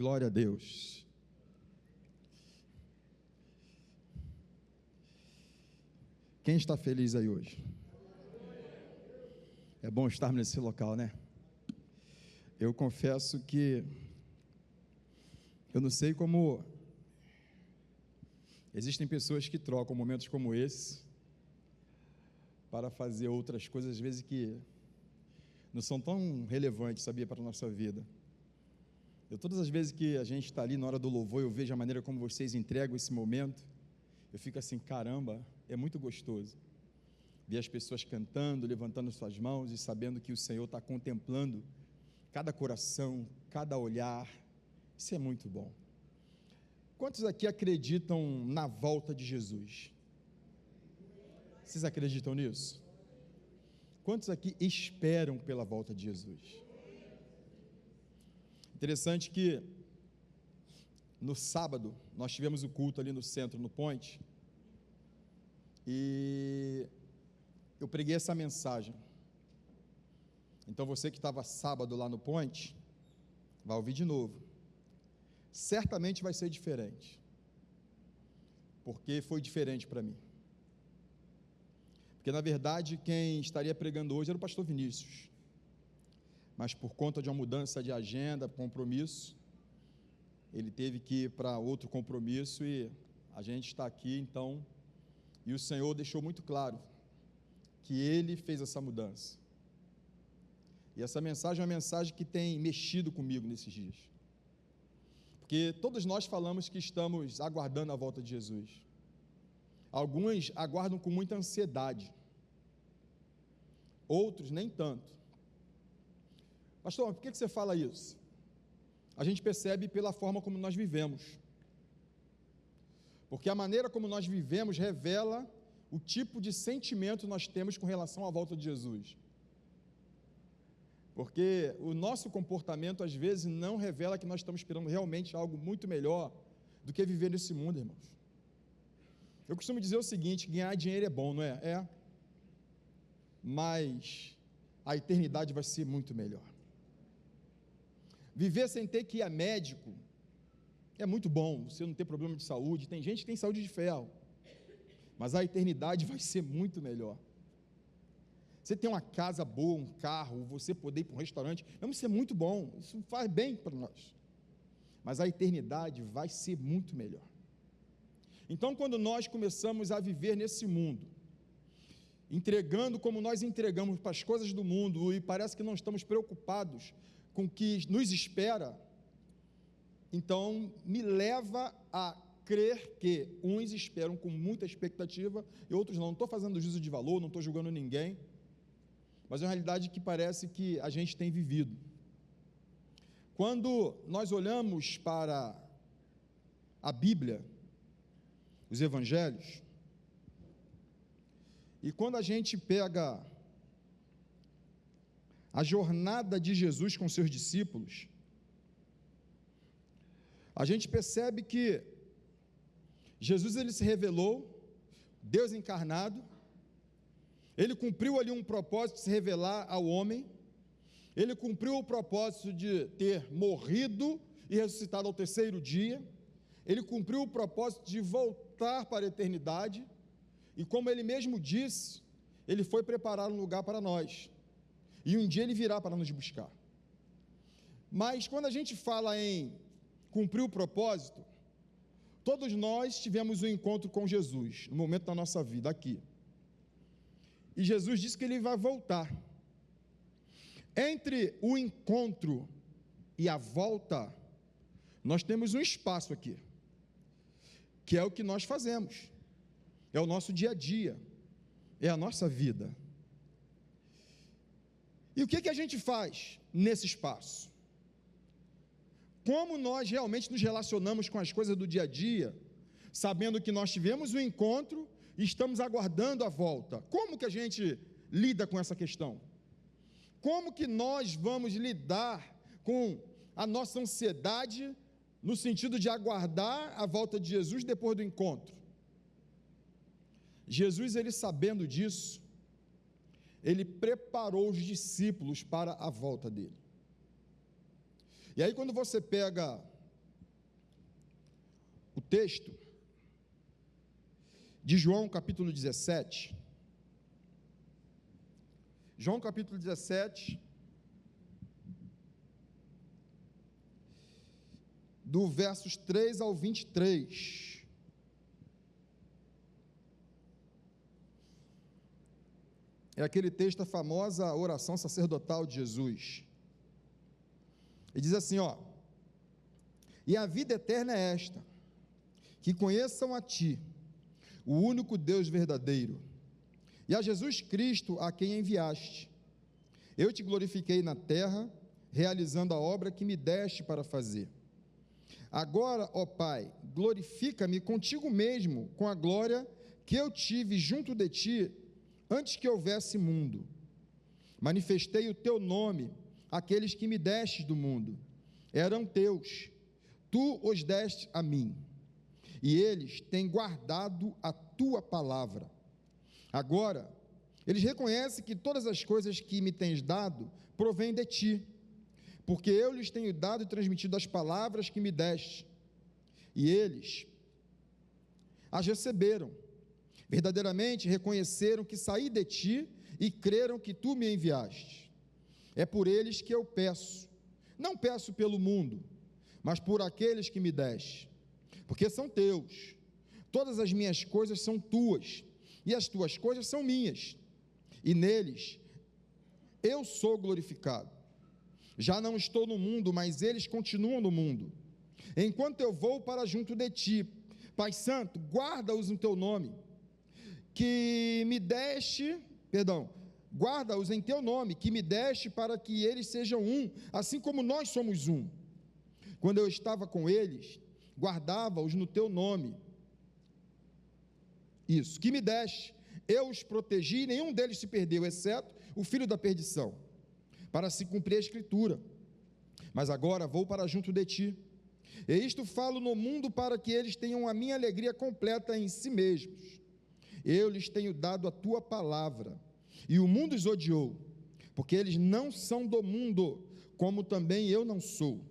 Glória a Deus. Quem está feliz aí hoje? É bom estar nesse local, né? Eu confesso que eu não sei como existem pessoas que trocam momentos como esse para fazer outras coisas, às vezes que não são tão relevantes, sabia, para a nossa vida. Todas as vezes que a gente está ali na hora do louvor, eu vejo a maneira como vocês entregam esse momento, eu fico assim, caramba, é muito gostoso ver as pessoas cantando, levantando suas mãos e sabendo que o Senhor está contemplando cada coração, cada olhar. Isso é muito bom. Quantos aqui acreditam na volta de Jesus? Vocês acreditam nisso? Quantos aqui esperam pela volta de Jesus? Interessante que no sábado nós tivemos o culto ali no centro, no Point, e eu preguei essa mensagem. Então você que estava sábado lá no Point, vai ouvir de novo. Certamente vai ser diferente, porque foi diferente para mim. Porque na verdade quem estaria pregando hoje era o pastor Vinícius, mas por conta de uma mudança de agenda, compromisso, ele teve que ir para outro compromisso e a gente está aqui então, e o Senhor deixou muito claro que Ele fez essa mudança, e essa mensagem é uma mensagem que tem mexido comigo nesses dias, porque todos nós falamos que estamos aguardando a volta de Jesus. Alguns aguardam com muita ansiedade, outros nem tanto. Pastor, por que você fala isso? A gente percebe pela forma como nós vivemos, porque a maneira como nós vivemos revela o tipo de sentimento nós temos com relação à volta de Jesus, porque o nosso comportamento às vezes não revela que nós estamos esperando realmente algo muito melhor do que viver nesse mundo, irmãos. Eu costumo dizer o seguinte: ganhar dinheiro é bom, não é? É, mas a eternidade vai ser muito melhor. Viver sem ter que ir a médico é muito bom, você não ter problema de saúde, tem gente que tem saúde de ferro, mas a eternidade vai ser muito melhor. Você ter uma casa boa, um carro, você poder ir para um restaurante, isso é muito bom, isso faz bem para nós, mas a eternidade vai ser muito melhor. Então, quando nós começamos a viver nesse mundo, entregando como nós entregamos para as coisas do mundo, e parece que não estamos preocupados com o que nos espera, então me leva a crer que uns esperam com muita expectativa e outros não. Não estou fazendo juízo de valor, não estou julgando ninguém, mas é uma realidade que parece que a gente tem vivido. Quando nós olhamos para a Bíblia, os Evangelhos, e quando a gente pega a jornada de Jesus com seus discípulos, a gente percebe que Jesus, ele se revelou, Deus encarnado, ele cumpriu ali um propósito de se revelar ao homem, ele cumpriu o propósito de ter morrido e ressuscitado ao terceiro dia, ele cumpriu o propósito de voltar para a eternidade, e como ele mesmo disse, ele foi preparar um lugar para nós, e um dia ele virá para nos buscar. Mas quando a gente fala em cumprir o propósito, todos nós tivemos um encontro com Jesus, no momento da nossa vida aqui, e Jesus disse que ele vai voltar. Entre o encontro e a volta, nós temos um espaço aqui, que é o que nós fazemos, é o nosso dia a dia, é a nossa vida. E o que a gente faz nesse espaço? Como nós realmente nos relacionamos com as coisas do dia a dia, sabendo que nós tivemos um encontro e estamos aguardando a volta? Como que a gente lida com essa questão? Como que nós vamos lidar com a nossa ansiedade no sentido de aguardar a volta de Jesus depois do encontro? Jesus, ele sabendo disso, ele preparou os discípulos para a volta dele. E aí quando você pega texto de João capítulo 17. João capítulo 17, do versos 3 ao 23. É aquele texto, a famosa oração sacerdotal de Jesus. Ele diz assim, ó: e a vida eterna é esta, que conheçam a Ti, o único Deus verdadeiro, e a Jesus Cristo, a quem enviaste. Eu te glorifiquei na terra, realizando a obra que me deste para fazer. Agora, ó Pai, glorifica-me contigo mesmo, com a glória que eu tive junto de Ti, antes que houvesse mundo. Manifestei o Teu nome àqueles que me destes do mundo. Eram Teus, Tu os deste a mim, e eles têm guardado a Tua palavra. Agora, eles reconhecem que todas as coisas que me tens dado provêm de Ti, porque eu lhes tenho dado e transmitido as palavras que me deste, e eles as receberam. Verdadeiramente reconheceram que saí de Ti e creram que Tu me enviaste. É por eles que eu peço, não peço pelo mundo, mas por aqueles que me deste, porque são Teus. Todas as minhas coisas são Tuas, e as Tuas coisas são minhas, e neles eu sou glorificado. Já não estou no mundo, mas eles continuam no mundo. Enquanto eu vou para junto de Ti, Pai Santo, guarda-os no Teu nome, que me deste, guarda-os em Teu nome, que me deste, para que eles sejam um, assim como nós somos um. Quando eu estava com eles, guardava-os no Teu nome. Isso, que me deste, eu os protegi, nenhum deles se perdeu, exceto o filho da perdição, para se cumprir a Escritura. Mas agora vou para junto de Ti, e isto falo no mundo, para que eles tenham a minha alegria completa em si mesmos. Eu lhes tenho dado a Tua palavra, e o mundo os odiou, porque eles não são do mundo, como também eu não sou.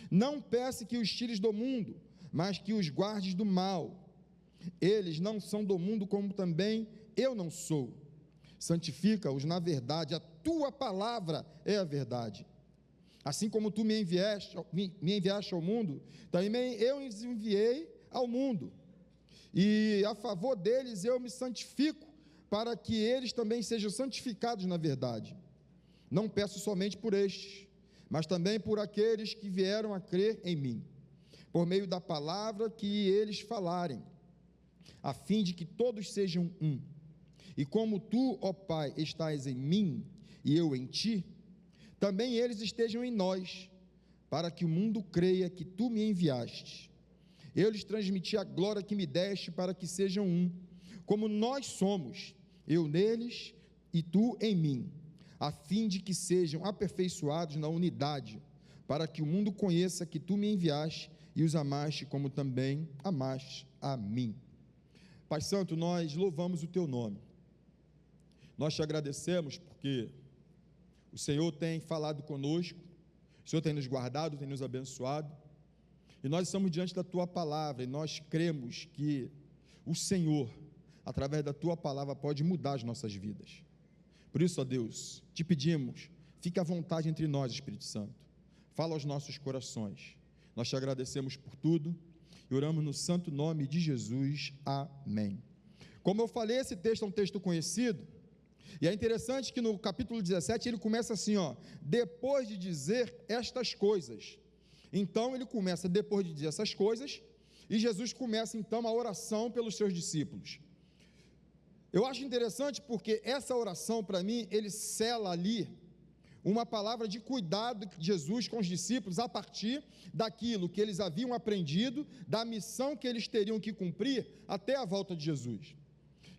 Não peço que os tires do mundo, mas que os guardes do mal. Eles não são do mundo, como também eu não sou. Santifica-os na verdade, a Tua palavra é a verdade. Assim como Tu me enviaste ao mundo, também eu os enviei ao mundo. E a favor deles eu me santifico, para que eles também sejam santificados na verdade. Não peço somente por estes, mas também por aqueles que vieram a crer em mim, por meio da palavra que eles falarem, a fim de que todos sejam um. E como Tu, ó Pai, estás em mim e eu em Ti, também eles estejam em nós, para que o mundo creia que Tu me enviaste. Eu lhes transmiti a glória que me deste, para que sejam um, como nós somos, eu neles e Tu em mim, a fim de que sejam aperfeiçoados na unidade, para que o mundo conheça que Tu me enviaste e os amaste, como também amaste a mim. Pai Santo, nós louvamos o Teu nome, nós Te agradecemos porque o Senhor tem falado conosco, o Senhor tem nos guardado, tem nos abençoado, e nós estamos diante da Tua palavra, e nós cremos que o Senhor, através da Tua palavra, pode mudar as nossas vidas. Por isso, ó Deus, Te pedimos, fique à vontade entre nós, Espírito Santo, fala aos nossos corações. Nós Te agradecemos por tudo, e oramos no santo nome de Jesus, amém. Como eu falei, esse texto é um texto conhecido, e é interessante que no capítulo 17, ele começa assim, ó: depois de dizer estas coisas. Então, ele começa depois de dizer essas coisas, e Jesus começa então a oração pelos seus discípulos. Eu acho interessante porque essa oração, para mim, ele sela ali uma palavra de cuidado de Jesus com os discípulos, a partir daquilo que eles haviam aprendido, da missão que eles teriam que cumprir até a volta de Jesus.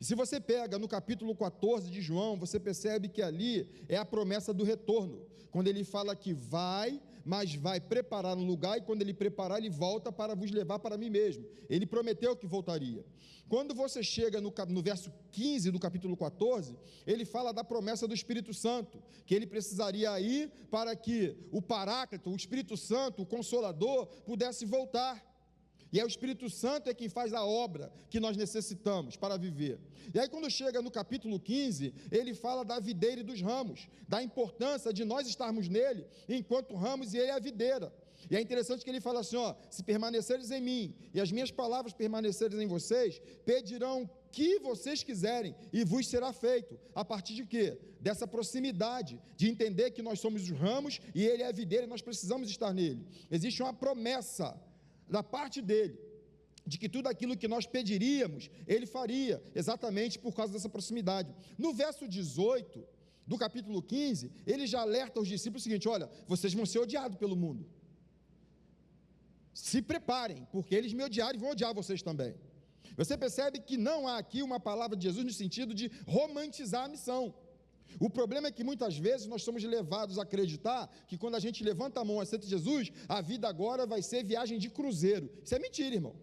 E se você pega no capítulo 14 de João, você percebe que ali é a promessa do retorno, quando ele fala que vai, mas vai preparar um lugar, e quando ele preparar, ele volta para vos levar para mim mesmo. Ele prometeu que voltaria. Quando você chega no verso 15 do capítulo 14, ele fala da promessa do Espírito Santo, que ele precisaria ir para que o Paráclito, o Espírito Santo, o Consolador, pudesse voltar. E aí o Espírito Santo é quem faz a obra que nós necessitamos para viver. E aí quando chega no capítulo 15, ele fala da videira e dos ramos, da importância de nós estarmos nele, enquanto ramos e ele é a videira. E é interessante que ele fala assim, ó, se permaneceres em mim, e as minhas palavras permanecerem em vocês, pedirão o que vocês quiserem, e vos será feito. A partir de quê? Dessa proximidade, de entender que nós somos os ramos, e ele é a videira, e nós precisamos estar nele. Existe uma promessa da parte dele, de que tudo aquilo que nós pediríamos, ele faria, exatamente por causa dessa proximidade. No verso 18, do capítulo 15, ele já alerta os discípulos o seguinte, olha, vocês vão ser odiados pelo mundo. Se preparem, porque eles me odiaram e vão odiar vocês também. Você percebe que não há aqui uma palavra de Jesus no sentido de romantizar a missão. O problema é que muitas vezes nós somos levados a acreditar que quando a gente levanta a mão e aceita Jesus, a vida agora vai ser viagem de cruzeiro. Isso é mentira, irmão.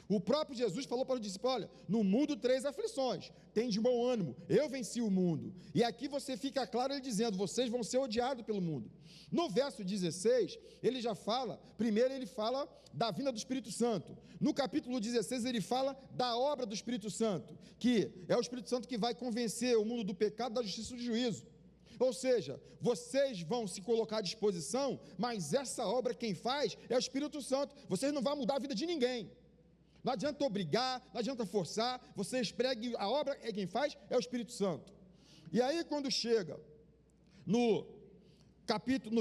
O próprio Jesus falou para os discípulos, olha, no mundo 3 aflições, tem de bom ânimo, eu venci o mundo. E aqui você fica claro ele dizendo, vocês vão ser odiados pelo mundo. No verso 16, ele já fala, primeiro ele fala da vinda do Espírito Santo. No capítulo 16 ele fala da obra do Espírito Santo, que é o Espírito Santo que vai convencer o mundo do pecado, da justiça e do juízo. Ou seja, vocês vão se colocar à disposição, mas essa obra quem faz é o Espírito Santo. Vocês não vão mudar a vida de ninguém. Não adianta obrigar, não adianta forçar, vocês preguem, a obra é quem faz, é o Espírito Santo. E aí quando chega no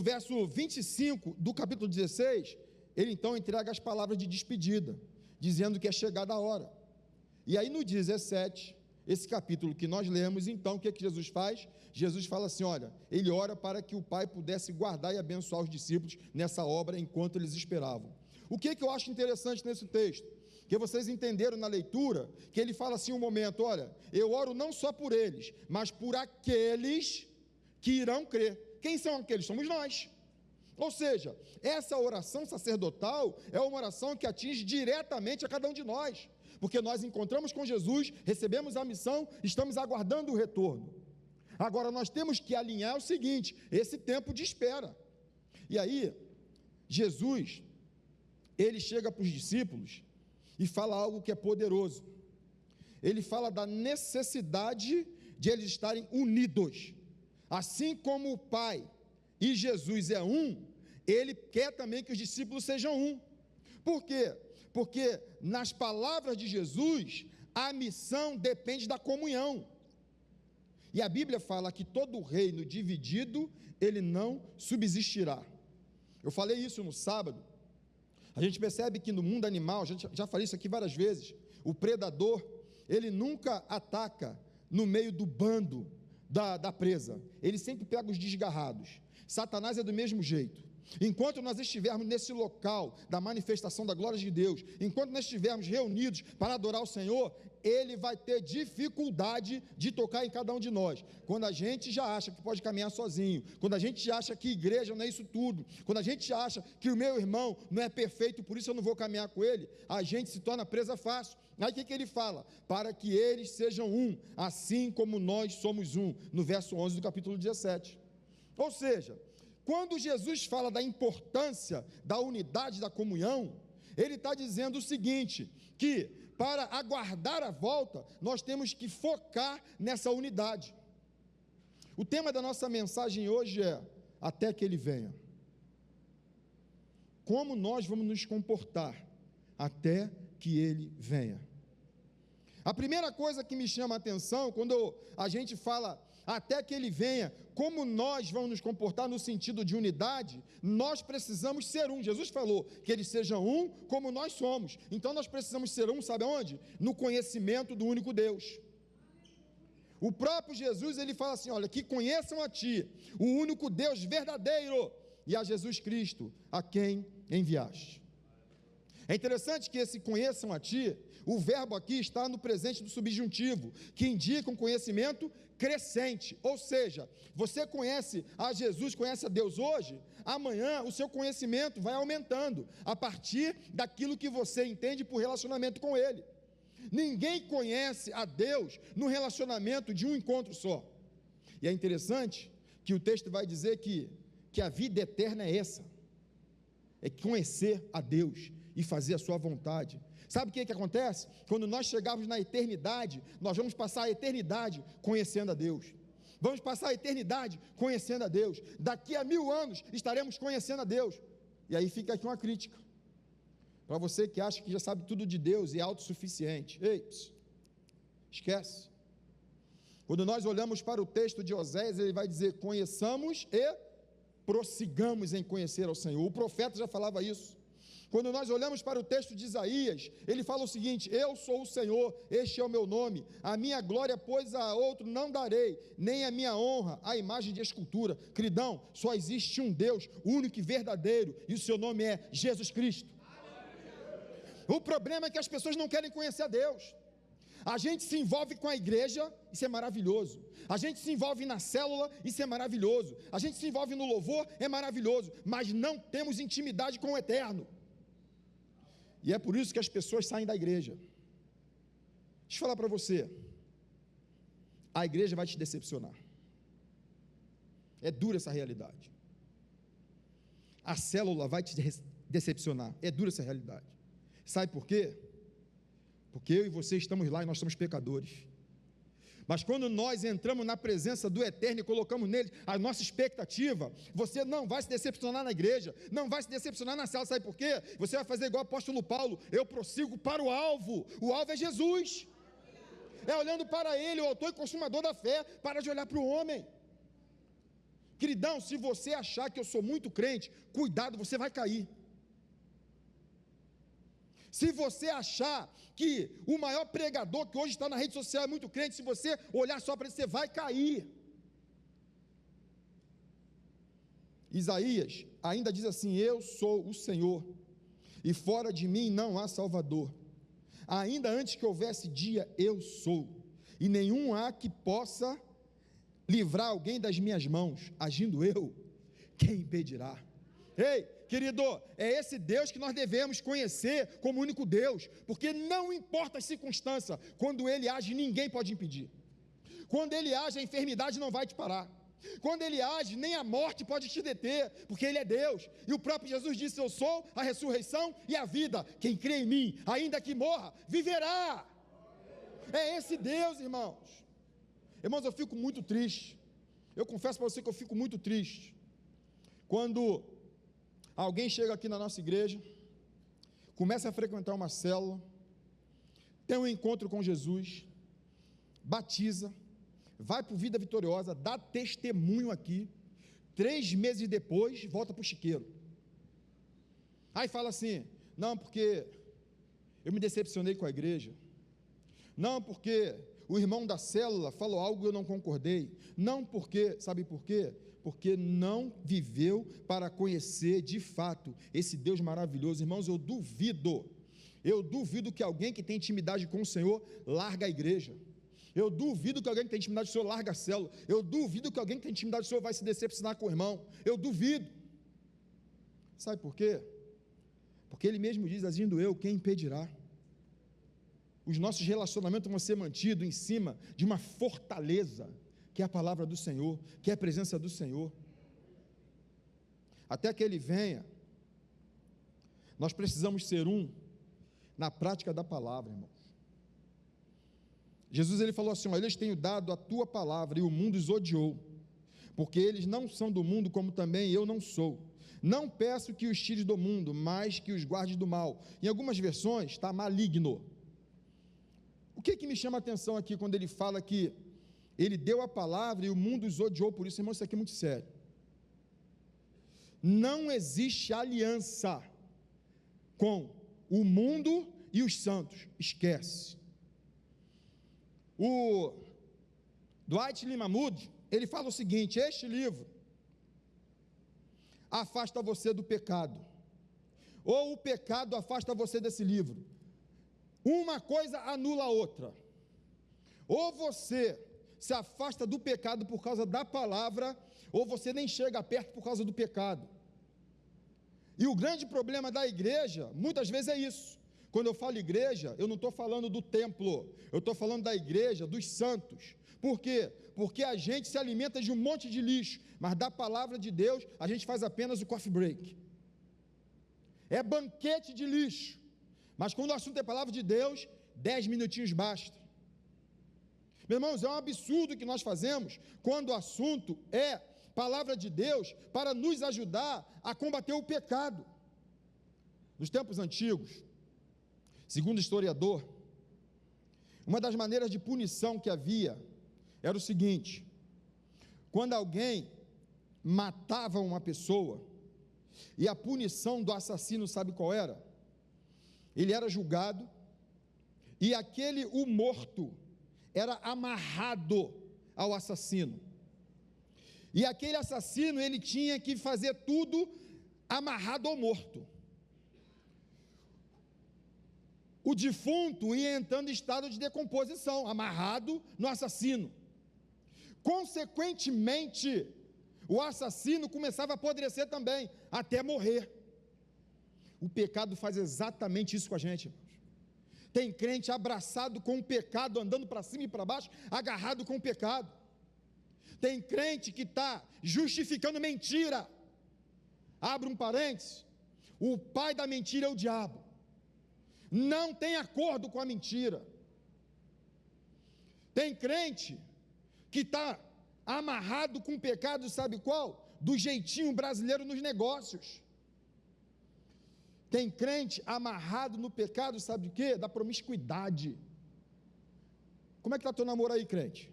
verso 25 do capítulo 16, ele então entrega as palavras de despedida, dizendo que é chegada a hora. E aí no 17, esse capítulo que nós lemos, então o que é que Jesus faz? Jesus fala assim, olha, ele ora para que o Pai pudesse guardar e abençoar os discípulos nessa obra enquanto eles esperavam. O que é que eu acho interessante nesse texto? Que vocês entenderam na leitura, que ele fala assim um momento, olha, eu oro não só por eles, mas por aqueles que irão crer. Quem são aqueles? Somos nós. Ou seja, essa oração sacerdotal é uma oração que atinge diretamente a cada um de nós, porque nós encontramos com Jesus, recebemos a missão, estamos aguardando o retorno. Agora nós temos que alinhar o seguinte, esse tempo de espera. E aí, Jesus, ele chega para os discípulos e fala algo que é poderoso. Ele fala da necessidade de eles estarem unidos. Assim como o Pai e Jesus é um, ele quer também que os discípulos sejam um. Por quê? Porque nas palavras de Jesus, a missão depende da comunhão. E a Bíblia fala que todo reino dividido, ele não subsistirá. Eu falei isso no sábado. A gente percebe que no mundo animal, a gente já falei isso aqui várias vezes, o predador, ele nunca ataca no meio do bando da presa, ele sempre pega os desgarrados. Satanás é do mesmo jeito. Enquanto nós estivermos nesse local da manifestação da glória de Deus, enquanto nós estivermos reunidos para adorar o Senhor, ele vai ter dificuldade de tocar em cada um de nós. Quando a gente já acha que pode caminhar sozinho, quando a gente já acha que igreja não é isso tudo, quando a gente já acha que o meu irmão não é perfeito, por isso eu não vou caminhar com ele, a gente se torna presa fácil. Aí o que ele fala? Para que eles sejam um, assim como nós somos um, no verso 11 do capítulo 17. Ou seja, quando Jesus fala da importância da unidade da comunhão, ele está dizendo o seguinte, que para aguardar a volta, nós temos que focar nessa unidade. O tema da nossa mensagem hoje é, até que ele venha. Como nós vamos nos comportar até que ele venha? A primeira coisa que me chama a atenção, quando a gente fala até que ele venha, como nós vamos nos comportar no sentido de unidade, nós precisamos ser um. Jesus falou que eles sejam um como nós somos, então nós precisamos ser um, sabe aonde? No conhecimento do único Deus. O próprio Jesus, ele fala assim, olha, que conheçam a ti, o único Deus verdadeiro, e a Jesus Cristo, a quem enviaste. É interessante que esse conheçam a ti, o verbo aqui está no presente do subjuntivo, que indica um conhecimento crescente, ou seja, você conhece a Jesus, conhece a Deus hoje, amanhã o seu conhecimento vai aumentando, a partir daquilo que você entende por relacionamento com Ele. Ninguém conhece a Deus no relacionamento de um encontro só. E é interessante que o texto vai dizer que a vida eterna é essa, é conhecer a Deus e fazer a sua vontade. Sabe o que acontece? Quando nós chegarmos na eternidade, nós vamos passar a eternidade conhecendo a Deus. Vamos passar a eternidade conhecendo a Deus. Daqui a 1000 anos estaremos conhecendo a Deus. E aí fica aqui uma crítica para você que acha que já sabe tudo de Deus e é autossuficiente. Ei, esquece. Quando nós olhamos para o texto de Oséias, ele vai dizer: conheçamos e prossigamos em conhecer ao Senhor. O profeta já falava isso. Quando nós olhamos para o texto de Isaías, ele fala o seguinte: eu sou o Senhor, este é o meu nome, a minha glória, pois, a outro não darei, nem a minha honra à imagem de escultura. Queridão, só existe um Deus, único e verdadeiro, e o seu nome é Jesus Cristo. O problema é que as pessoas não querem conhecer a Deus. A gente se envolve com a igreja, isso é maravilhoso. A gente se envolve na célula, isso é maravilhoso. A gente se envolve no louvor, é maravilhoso. Mas não temos intimidade com o eterno. E é por isso que as pessoas saem da igreja. Deixa eu falar para você, a igreja vai te decepcionar. É dura essa realidade. A célula vai te decepcionar. É dura essa realidade. Sabe por quê? Porque eu e você estamos lá e nós somos pecadores. Mas quando nós entramos na presença do Eterno e colocamos nele a nossa expectativa, você não vai se decepcionar na igreja, não vai se decepcionar na célula. Sabe por quê? Você vai fazer igual o apóstolo Paulo: eu prossigo para o alvo é Jesus. É olhando para ele, o autor e consumador da fé, para de olhar para o homem. Queridão, se você achar que eu sou muito crente, cuidado, você vai cair. Se você achar que o maior pregador que hoje está na rede social é muito crente, se você olhar só para ele, você vai cair. Isaías ainda diz assim: eu sou o Senhor, e fora de mim não há Salvador. Ainda antes que houvesse dia, eu sou, e nenhum há que possa livrar alguém das minhas mãos. Agindo eu, quem impedirá? Ei, querido, é esse Deus que nós devemos conhecer como único Deus, porque não importa a circunstância, quando Ele age, ninguém pode impedir. Quando Ele age, a enfermidade não vai te parar. Quando Ele age, nem a morte pode te deter, porque Ele é Deus. E o próprio Jesus disse: eu sou a ressurreição e a vida. Quem crê em mim, ainda que morra, viverá. É esse Deus, irmãos. Irmãos, eu fico muito triste. Eu confesso para você que eu fico muito triste quando alguém chega aqui na nossa igreja, começa a frequentar uma célula, tem um encontro com Jesus, batiza, vai para o Vida Vitoriosa, dá testemunho aqui, 3 meses depois, volta para o chiqueiro. Aí fala assim: não, porque eu me decepcionei com a igreja, não, porque o irmão da célula falou algo e eu não concordei, não, porque, sabe por quê? Porque não viveu para conhecer de fato esse Deus maravilhoso. Irmãos, eu duvido que alguém que tem intimidade com o Senhor larga a igreja. Eu duvido que alguém que tem intimidade com o Senhor larga a célula. Eu duvido que alguém que tem intimidade com o Senhor vai se decepcionar com o irmão. Eu duvido. Sabe por quê? Porque Ele mesmo diz: agindo eu, quem impedirá? Os nossos relacionamentos vão ser mantidos em cima de uma fortaleza, que é a palavra do Senhor, que é a presença do Senhor. Até que Ele venha, nós precisamos ser na prática da palavra, irmãos. Jesus, Ele falou assim: olha, eles tenho dado a tua palavra e o mundo os odiou, porque eles não são do mundo, como também eu não sou. Não peço que os tires do mundo, mas que os guardes do mal. Em algumas versões está maligno. O que me chama a atenção aqui quando Ele fala que Ele deu a palavra e o mundo os odiou por isso? Irmão, isso aqui é muito sério. Não existe aliança com o mundo e os santos, esquece. O Dwight Limamood, ele fala o seguinte: este livro afasta você do pecado, ou o pecado afasta você desse livro. Uma coisa anula a outra. Ou você se afasta do pecado por causa da palavra, ou você nem chega perto por causa do pecado. E o grande problema da igreja, muitas vezes é isso. Quando eu falo igreja, eu não estou falando do templo, eu estou falando da igreja, dos santos. Por quê? Porque a gente se alimenta de um monte de lixo, mas da palavra de Deus, a gente faz apenas o coffee break. é banquete de lixo, mas quando o assunto é palavra de Deus, 10 minutinhos basta. Meus irmãos, é um absurdo que nós fazemos quando o assunto é palavra de Deus para nos ajudar a combater o pecado. Nos tempos antigos, segundo o historiador, uma das maneiras de punição que havia era o seguinte: quando alguém matava uma pessoa, e a punição do assassino, sabe qual era? Ele era julgado, e o morto era amarrado ao assassino, e aquele assassino, ele tinha que fazer tudo amarrado ao morto. O defunto ia entrando em estado de decomposição, amarrado no assassino. Consequentemente, o assassino começava a apodrecer também, até morrer. O pecado faz exatamente isso com a gente, irmãos. Tem crente abraçado com o pecado, andando para cima e para baixo, agarrado com o pecado. Tem crente que está justificando mentira. Abre um parênteses, o pai da mentira é o diabo. Não tem acordo com a mentira. Tem crente que está amarrado com o pecado, sabe qual? Do jeitinho brasileiro nos negócios. Tem crente amarrado no pecado, sabe de quê? Da promiscuidade. Como é que está teu namoro aí, crente?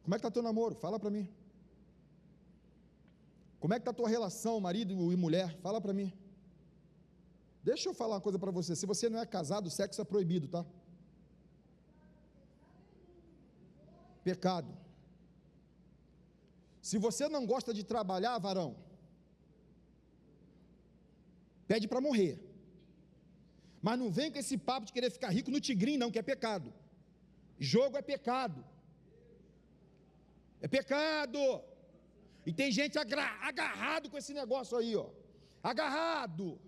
Como é que está teu namoro? Fala para mim. Como é que está a tua relação, marido e mulher? Fala para mim. Deixa eu falar uma coisa para você. Se você não é casado, o sexo é proibido, tá? Pecado. Se você não gosta de trabalhar, varão, pede para morrer. Mas não vem com esse papo de querer ficar rico no tigrinho, não, que é pecado. Jogo é pecado. É pecado. E tem gente agarrado com esse negócio aí, ó. Agarrado.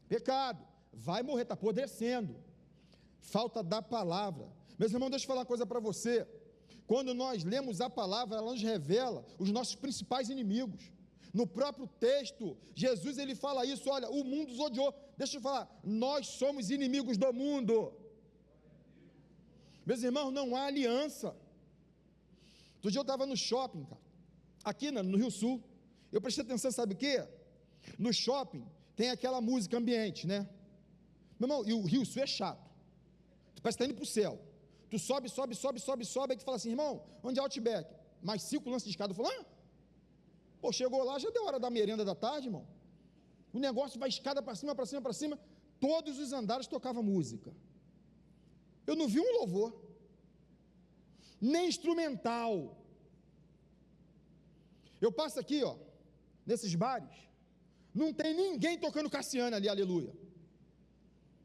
Pecado. Vai morrer, está apodrecendo. Falta da palavra. Meus irmãos, deixa eu falar uma coisa para você. Quando nós lemos a palavra, ela nos revela os nossos principais inimigos. No próprio texto, Jesus ele fala isso, olha, o mundo os odiou. Deixa eu falar, nós somos inimigos do mundo. Meus irmãos, não há aliança. Outro dia eu estava no shopping, cara, aqui no Rio Sul. Eu prestei atenção, sabe o quê? No shopping tem aquela música ambiente, né? Meu irmão, e o Rio Sul é chato. Tu parece que está indo para o céu. Tu sobe, aí tu fala assim, irmão, onde é o Outback? Mais 5 lances de escada. Eu falo, pô, chegou lá, já deu hora da merenda da tarde, irmão. O negócio vai escada para cima, todos os andares tocava música. Eu não vi um louvor, nem instrumental. Eu passo aqui, ó, nesses bares, não tem ninguém tocando Cassiane ali, aleluia.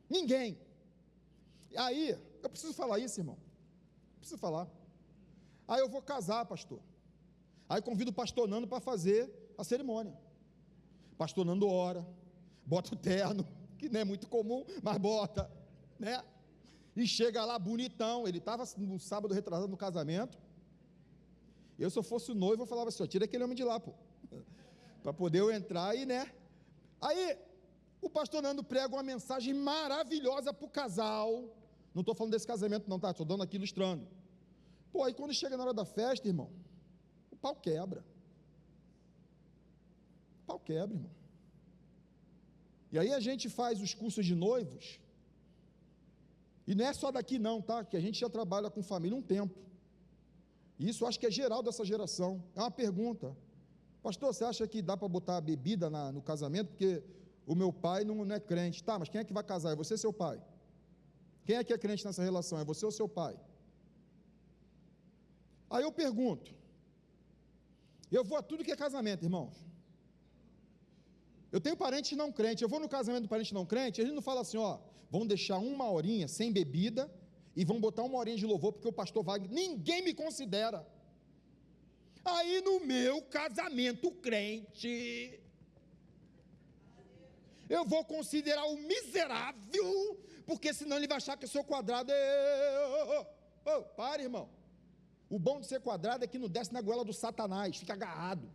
Ninguém. Aí, eu preciso falar isso, irmão. Preciso falar. Aí eu vou casar, pastor. Aí convido o pastor Nando para fazer a cerimônia. Pastor Nando ora, bota o terno, que não é muito comum, mas bota, né? E chega lá bonitão. Ele estava no sábado retrasado no casamento. Eu, se eu fosse o noivo, eu falava assim, ó, tira aquele homem de lá, pô, para poder eu entrar e, né? Aí, o pastor Nando prega uma mensagem maravilhosa para o casal. Não estou falando desse casamento não, tá? Estou dando aqui ilustrando. Pô, aí quando chega na hora da festa, irmão, o pau quebra. O pau quebra, irmão. E aí a gente faz os cursos de noivos, e não é só daqui não, tá? Que a gente já trabalha com família um tempo. E isso eu acho que é geral dessa geração. É uma pergunta. Pastor, você acha que dá para botar bebida no casamento? Porque o meu pai não é crente. Tá, mas quem é que vai casar? É você ou seu pai? Quem é que é crente nessa relação? É você ou seu pai? Aí eu pergunto, eu vou a tudo que é casamento, irmãos. Eu tenho parente não crente, eu vou no casamento do parente não crente, ele não fala assim, ó, vão deixar 1 horinha sem bebida e vão botar 1 horinha de louvor porque o pastor Wagner, ninguém me considera. Aí no meu casamento crente, eu vou considerar o miserável, porque senão ele vai achar que eu sou quadrado. Para, irmão. O bom de ser quadrado é que não desce na goela do Satanás, fica agarrado.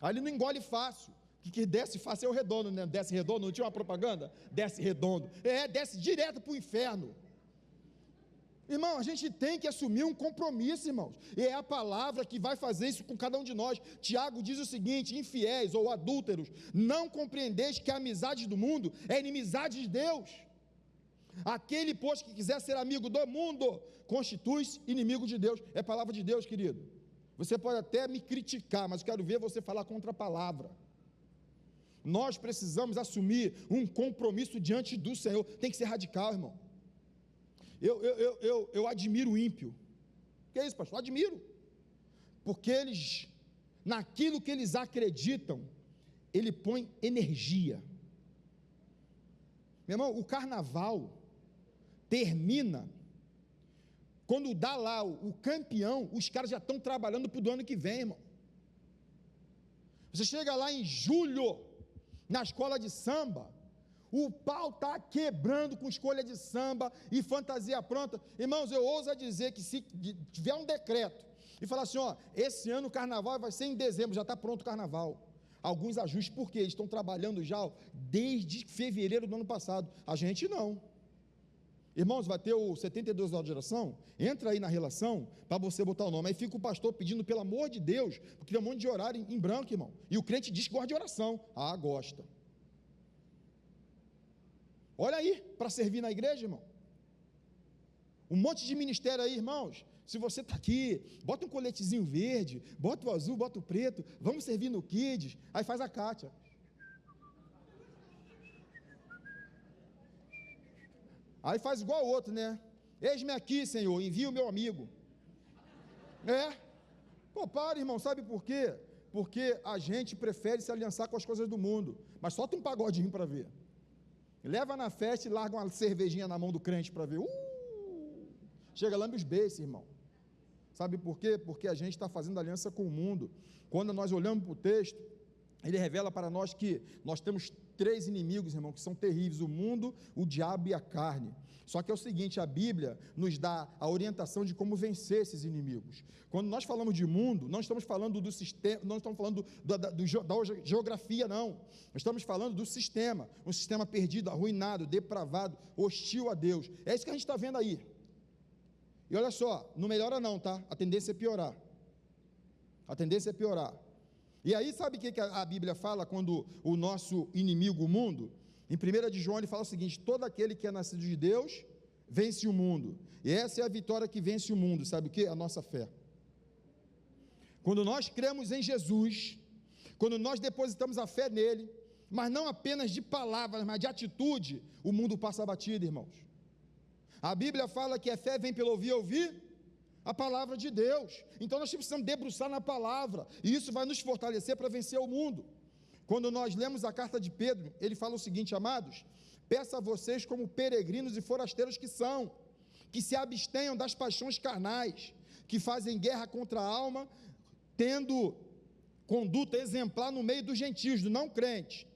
Aí ele não engole fácil. Que desce fácil é o redondo, né? Desce redondo, não tinha uma propaganda? Desce redondo. Desce direto para o inferno. Irmão, a gente tem que assumir um compromisso, irmãos. E é a palavra que vai fazer isso com cada um de nós. Tiago diz o seguinte: infiéis ou adúlteros, não compreendeis que a amizade do mundo é inimizade de Deus. Aquele, pois, que quiser ser amigo do mundo, constitui-se inimigo de Deus. É palavra de Deus, querido. Você pode até me criticar, mas eu quero ver você falar contra a palavra. Nós precisamos assumir um compromisso diante do Senhor. Tem que ser radical, irmão. Eu admiro o ímpio. Que é isso, pastor? Admiro. Porque eles, naquilo que eles acreditam, ele põe energia. Meu irmão, o carnaval termina, quando dá lá o campeão, os caras já estão trabalhando para o ano que vem, irmão. Você chega lá em julho, na escola de samba, o pau está quebrando com escolha de samba e fantasia pronta. Irmãos, eu ouso dizer que se tiver um decreto e falar assim, ó, esse ano o carnaval vai ser em dezembro, já está pronto o carnaval. Alguns ajustes, porque eles estão trabalhando já desde fevereiro do ano passado. A gente não. Irmãos, vai ter o 72 horas de oração, entra aí na relação, para você botar o nome, aí fica o pastor pedindo, pelo amor de Deus, porque tem um monte de horário em branco, irmão, e o crente diz que gosta de oração. Gosta. Olha aí, para servir na igreja, irmão, um monte de ministério aí, irmãos. Se você está aqui, bota um coletezinho verde, bota o azul, bota o preto, vamos servir no Kids, aí faz a Kátia. Aí faz igual o outro, né? Eis-me aqui, Senhor, envia o meu amigo. Pô, para, irmão, sabe por quê? Porque a gente prefere se aliançar com as coisas do mundo, mas solta um pagodinho para ver. Leva na festa e larga uma cervejinha na mão do crente para ver. Chega lambe os beiços, irmão. Sabe por quê? Porque a gente está fazendo aliança com o mundo. Quando nós olhamos para o texto, ele revela para nós que nós temos 3 inimigos, irmão, que são terríveis: o mundo, o diabo e a carne. Só que é o seguinte, a Bíblia nos dá a orientação de como vencer esses inimigos. Quando nós falamos de mundo, não estamos falando do sistema, não estamos falando da geografia, não. Nós estamos falando do sistema, um sistema perdido, arruinado, depravado, hostil a Deus. É isso que a gente está vendo aí. E olha só, não melhora não, tá? A tendência é piorar. A tendência é piorar. E aí, sabe o que a Bíblia fala quando o nosso inimigo, o mundo? Em 1 de João ele fala o seguinte: todo aquele que é nascido de Deus, vence o mundo. E essa é a vitória que vence o mundo, sabe o que? A nossa fé. Quando nós cremos em Jesus, quando nós depositamos a fé nele, mas não apenas de palavras, mas de atitude, o mundo passa batido, irmãos. A Bíblia fala que a fé vem pelo ouvir a palavra de Deus. Então nós precisamos debruçar na palavra, e isso vai nos fortalecer para vencer o mundo. Quando nós lemos a carta de Pedro, ele fala o seguinte: amados, peço a vocês como peregrinos e forasteiros que são, que se abstenham das paixões carnais, que fazem guerra contra a alma, tendo conduta exemplar no meio dos gentios, do não crente,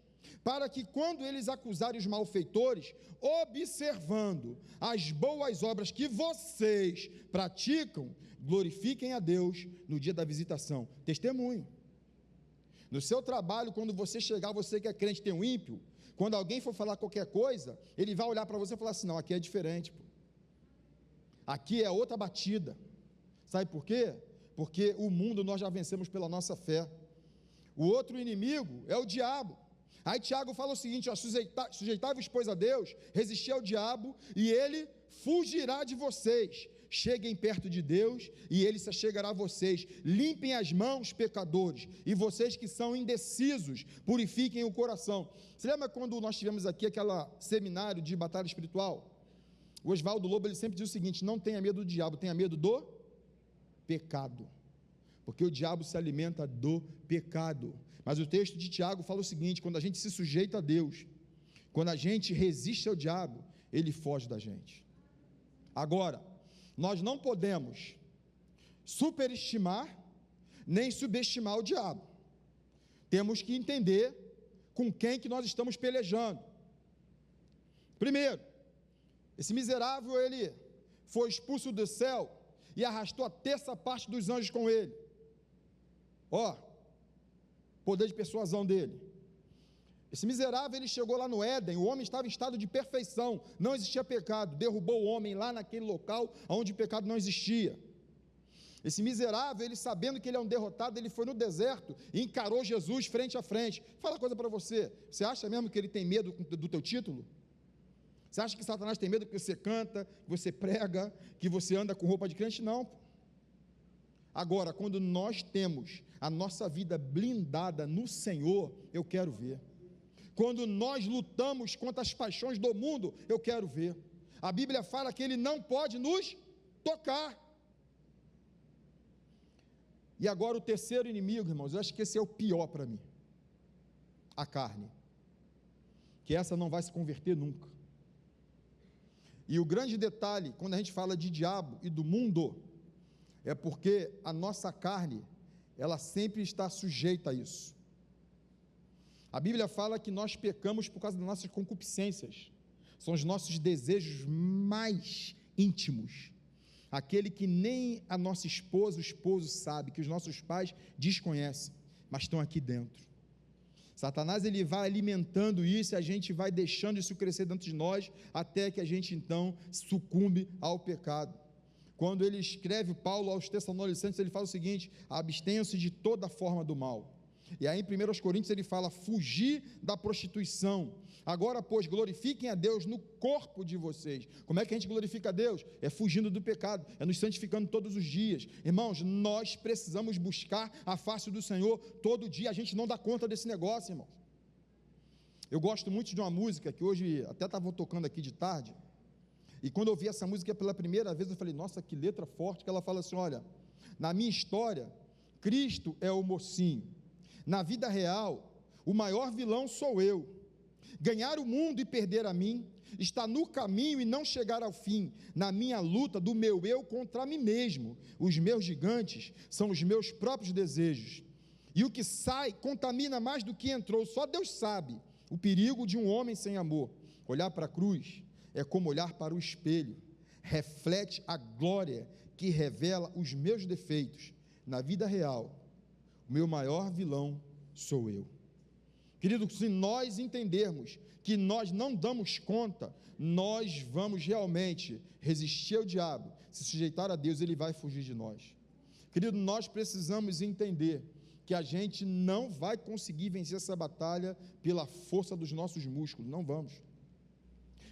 para que quando eles acusarem os malfeitores, observando as boas obras que vocês praticam, glorifiquem a Deus no dia da visitação. Testemunho. No seu trabalho, quando você chegar, você que é crente, tem um ímpio, quando alguém for falar qualquer coisa, ele vai olhar para você e falar assim: não, aqui é diferente, pô. Aqui é outra batida. Sabe por quê? Porque o mundo nós já vencemos pela nossa fé. O outro inimigo é o diabo. Aí Tiago fala o seguinte: sujeitai-vos, pois, a Deus, resisti ao diabo, e ele fugirá de vocês. Cheguem perto de Deus, e ele se achegará a vocês. Limpem as mãos, pecadores, e vocês que são indecisos, purifiquem o coração. Você lembra quando nós tivemos aqui aquele seminário de batalha espiritual? O Oswaldo Lobo, ele sempre diz o seguinte: não tenha medo do diabo, tenha medo do pecado, porque o diabo se alimenta do pecado. Mas o texto de Tiago fala o seguinte: quando a gente se sujeita a Deus, quando a gente resiste ao diabo, ele foge da gente. Agora, nós não podemos superestimar nem subestimar o diabo. Temos que entender com quem que nós estamos pelejando. Primeiro, esse miserável, ele foi expulso do céu e arrastou a terça parte dos anjos com ele. Poder de persuasão dele. Esse miserável, ele chegou lá no Éden, o homem estava em estado de perfeição, não existia pecado, derrubou o homem lá naquele local onde o pecado não existia. Esse miserável, ele sabendo que ele é um derrotado, ele foi no deserto e encarou Jesus frente a frente. Fala uma coisa para você, você acha mesmo que ele tem medo do teu título? Você acha que Satanás tem medo que você canta, que você prega, que você anda com roupa de crente? Não. Agora, quando nós temos a nossa vida blindada no Senhor, eu quero ver. Quando nós lutamos contra as paixões do mundo, eu quero ver. A Bíblia fala que ele não pode nos tocar. E agora o terceiro inimigo, irmãos, eu acho que esse é o pior para mim. A carne. Que essa não vai se converter nunca. E o grande detalhe, quando a gente fala de diabo e do mundo, é porque a nossa carne, ela sempre está sujeita a isso. A Bíblia fala que nós pecamos por causa das nossas concupiscências, são os nossos desejos mais íntimos, aquele que nem a nossa esposa, o esposo sabe, que os nossos pais desconhecem, mas estão aqui dentro. Satanás, ele vai alimentando isso e a gente vai deixando isso crescer dentro de nós, até que a gente então sucumbe ao pecado. Quando ele escreve, Paulo aos Tessalonicenses, ele fala o seguinte: abstenham-se de toda forma do mal. E aí em 1 Coríntios ele fala, fugir da prostituição. Agora, pois, glorifiquem a Deus no corpo de vocês. Como é que a gente glorifica a Deus? É fugindo do pecado, é nos santificando todos os dias. Irmãos, nós precisamos buscar a face do Senhor todo dia, a gente não dá conta desse negócio, irmãos. Eu gosto muito de uma música, que hoje até estava tocando aqui de tarde, e quando eu ouvi essa música pela primeira vez, eu falei, nossa, que letra forte, que ela fala assim, olha, na minha história, Cristo é o mocinho, na vida real, o maior vilão sou eu. Ganhar o mundo e perder a mim, estar no caminho e não chegar ao fim, na minha luta do meu eu contra mim mesmo. Os meus gigantes são os meus próprios desejos, e o que sai contamina mais do que entrou. Só Deus sabe o perigo de um homem sem amor. Olhar para a cruz é como olhar para o espelho, reflete a glória que revela os meus defeitos. Na vida real, o meu maior vilão sou eu. Querido, se nós entendermos que nós não damos conta, nós vamos realmente resistir ao diabo, se sujeitar a Deus, ele vai fugir de nós. Querido, nós precisamos entender que a gente não vai conseguir vencer essa batalha pela força dos nossos músculos, não vamos.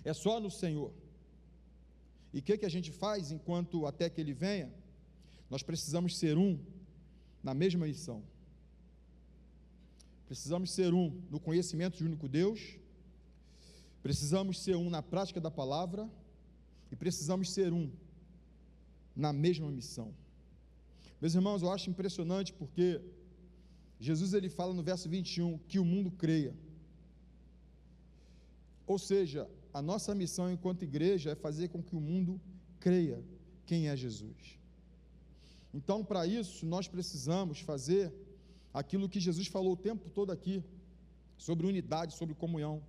É só no Senhor. E o que a gente faz enquanto até que Ele venha? Nós precisamos ser um na mesma missão. Precisamos ser um no conhecimento de único Deus, precisamos ser um na prática da palavra, e precisamos ser um na mesma missão. Meus irmãos, eu acho impressionante porque Jesus, ele fala no verso 21, que o mundo creia. Ou seja, a nossa missão enquanto igreja é fazer com que o mundo creia quem é Jesus. Então, para isso, nós precisamos fazer aquilo que Jesus falou o tempo todo aqui, sobre unidade, sobre comunhão.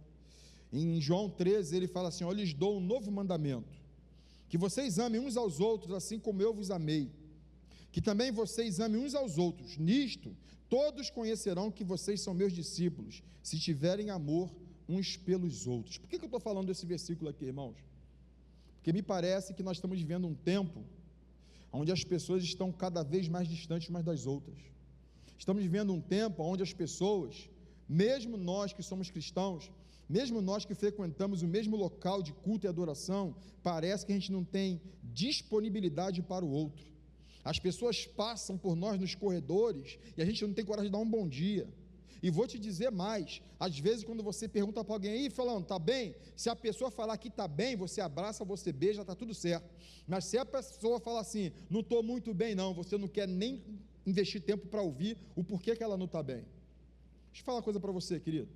Em João 13, ele fala assim, eu lhes dou um novo mandamento, que vocês amem uns aos outros, assim como eu vos amei, que também vocês amem uns aos outros. Nisto, todos conhecerão que vocês são meus discípulos, se tiverem amor uns pelos outros. Por que eu estou falando desse versículo aqui, irmãos? Porque me parece que nós estamos vivendo um tempo onde as pessoas estão cada vez mais distantes umas das outras. Estamos vivendo um tempo onde as pessoas, mesmo nós que somos cristãos, mesmo nós que frequentamos o mesmo local de culto e adoração, parece que a gente não tem disponibilidade para o outro. As pessoas passam por nós nos corredores e a gente não tem coragem de dar um bom dia. E vou te dizer mais, às vezes quando você pergunta para alguém aí, falando, tá bem? Se a pessoa falar que tá bem, você abraça, você beija, está tudo certo. Mas se a pessoa falar assim, não estou muito bem não, você não quer nem investir tempo para ouvir o porquê que ela não está bem. Deixa eu falar uma coisa para você, querido.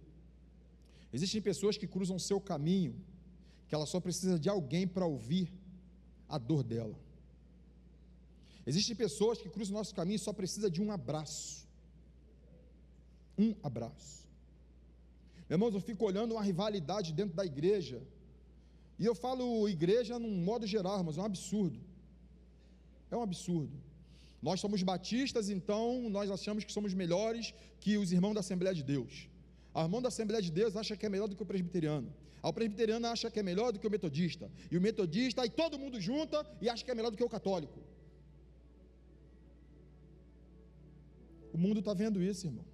Existem pessoas que cruzam o seu caminho, que ela só precisa de alguém para ouvir a dor dela. Existem pessoas que cruzam o nosso caminho e só precisa de um abraço. Um abraço. Meus irmãos, eu fico olhando uma rivalidade dentro da igreja, e eu falo igreja num modo geral, mas é um absurdo. É um absurdo. Nós somos batistas, então nós achamos que somos melhores que os irmãos da Assembleia de Deus. O irmão da Assembleia de Deus acha que é melhor do que o presbiteriano. O presbiteriano acha que é melhor do que o metodista. E o metodista, aí todo mundo junta e acha que é melhor do que o católico. O mundo está vendo isso, irmão.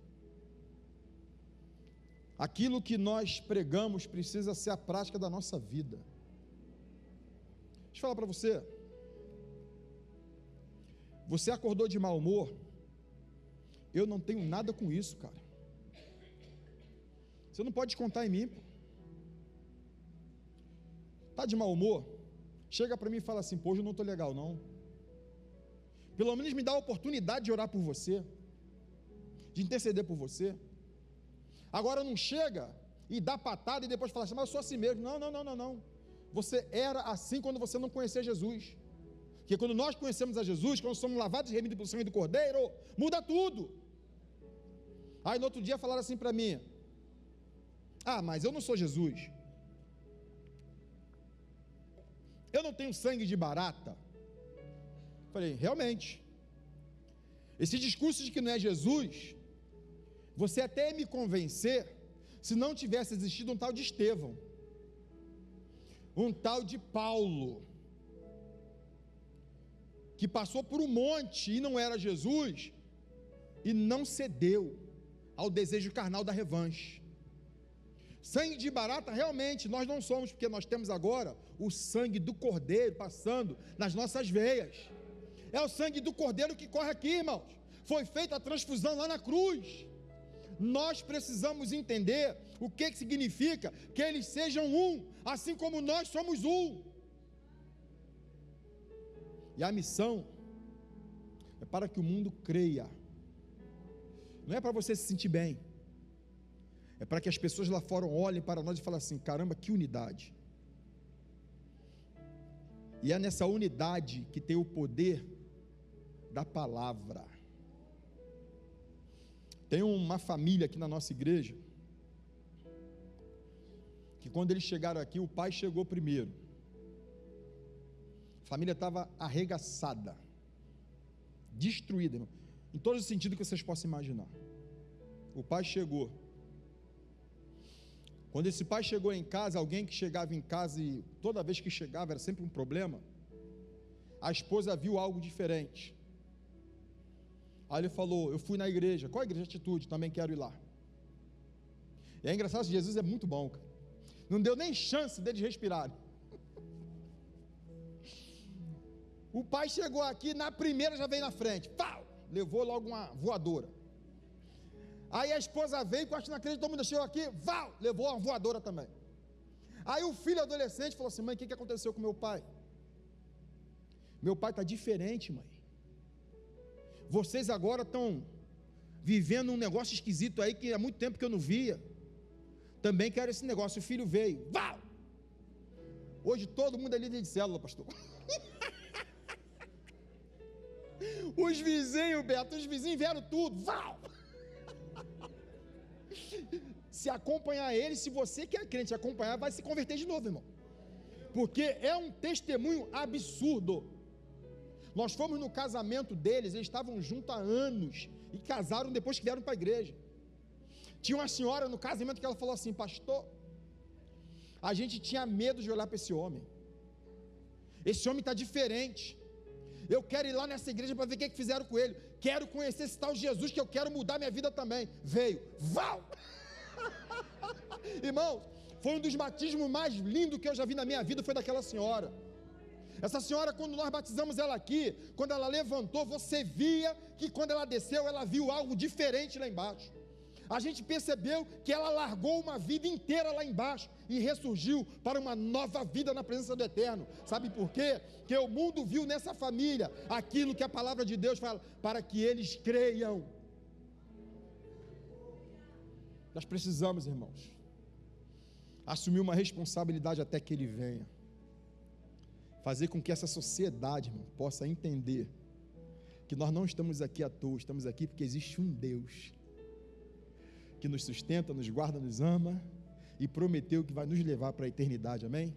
Aquilo que nós pregamos precisa ser a prática da nossa vida. Deixa eu falar para você. Você acordou de mau humor? Eu não tenho nada com isso, cara. Você não pode contar em mim. Está de mau humor? Chega para mim e fala assim: pô, hoje eu não estou legal não. Pelo menos me dá a oportunidade de orar por você, de interceder por você. Agora não chega e dá patada e depois fala assim: mas eu sou assim mesmo. Não. Você era assim quando você não conhecia Jesus. Porque quando nós conhecemos a Jesus, quando somos lavados e remidos pelo sangue do Cordeiro, muda tudo. Aí no outro dia falaram assim para mim: ah, mas eu não sou Jesus. Eu não tenho sangue de barata. Falei, realmente. Esse discurso de que não é Jesus, você até ia me convencer se não tivesse existido um tal de Estevão, um tal de Paulo, que passou por um monte e não era Jesus, e não cedeu ao desejo carnal da revanche. Sangue de barata, realmente, nós não somos, porque nós temos agora o sangue do Cordeiro passando nas nossas veias. É o sangue do Cordeiro que corre aqui, irmãos. Foi feita a transfusão lá na cruz. Nós precisamos entender o que significa que eles sejam um, assim como nós somos um. E a missão é para que o mundo creia. Não é para você se sentir bem. É para que as pessoas lá fora olhem para nós e falem assim: caramba, que unidade. E é nessa unidade que tem o poder da palavra. Tem uma família aqui na nossa igreja, que quando eles chegaram aqui, o pai chegou primeiro. A família estava arregaçada, destruída, irmão, em todos os sentidos que vocês possam imaginar. O pai chegou. Quando esse pai chegou em casa, alguém que chegava em casa e toda vez que chegava era sempre um problema, a esposa viu algo diferente. Aí ele falou: eu fui na igreja. Qual a igreja? Atitude, também quero ir lá. E é engraçado, Jesus é muito bom, cara. Não deu nem chance deles respirarem. O pai chegou aqui, na primeira já veio na frente, pau, levou logo uma voadora. Aí a esposa veio, que eu acho que não acredito, todo mundo chegou aqui, levou uma voadora também. Aí o filho adolescente falou assim: mãe, o que aconteceu com meu pai? Meu pai está diferente, mãe. Vocês agora estão vivendo um negócio esquisito aí, que há muito tempo que eu não via. Também quero esse negócio. O filho veio, hoje todo mundo é líder de célula, pastor. Os vizinhos, Beto, os vizinhos vieram tudo, Se acompanhar ele, se você que é crente acompanhar, vai se converter de novo, irmão. Porque é um testemunho absurdo. Nós fomos no casamento deles, eles estavam juntos há anos e casaram depois que vieram para a igreja. Tinha uma senhora no casamento que ela falou assim: pastor, a gente tinha medo de olhar para esse homem. Esse homem está diferente. Eu quero ir lá nessa igreja para ver o que fizeram com ele. Quero conhecer esse tal Jesus, que eu quero mudar minha vida também. Veio, Irmãos, foi um dos batismos mais lindos que eu já vi na minha vida, foi daquela senhora. Essa senhora, quando nós batizamos ela aqui, quando ela levantou, você via que quando ela desceu, ela viu algo diferente lá embaixo. A gente percebeu que ela largou uma vida inteira lá embaixo e ressurgiu para uma nova vida na presença do Eterno. Sabe por quê? Porque o mundo viu nessa família aquilo que a palavra de Deus fala, para que eles creiam. Nós precisamos, irmãos, assumir uma responsabilidade até que Ele venha. Fazer com que essa sociedade, irmão, possa entender que nós não estamos aqui à toa, estamos aqui porque existe um Deus que nos sustenta, nos guarda, nos ama e prometeu que vai nos levar para a eternidade, amém?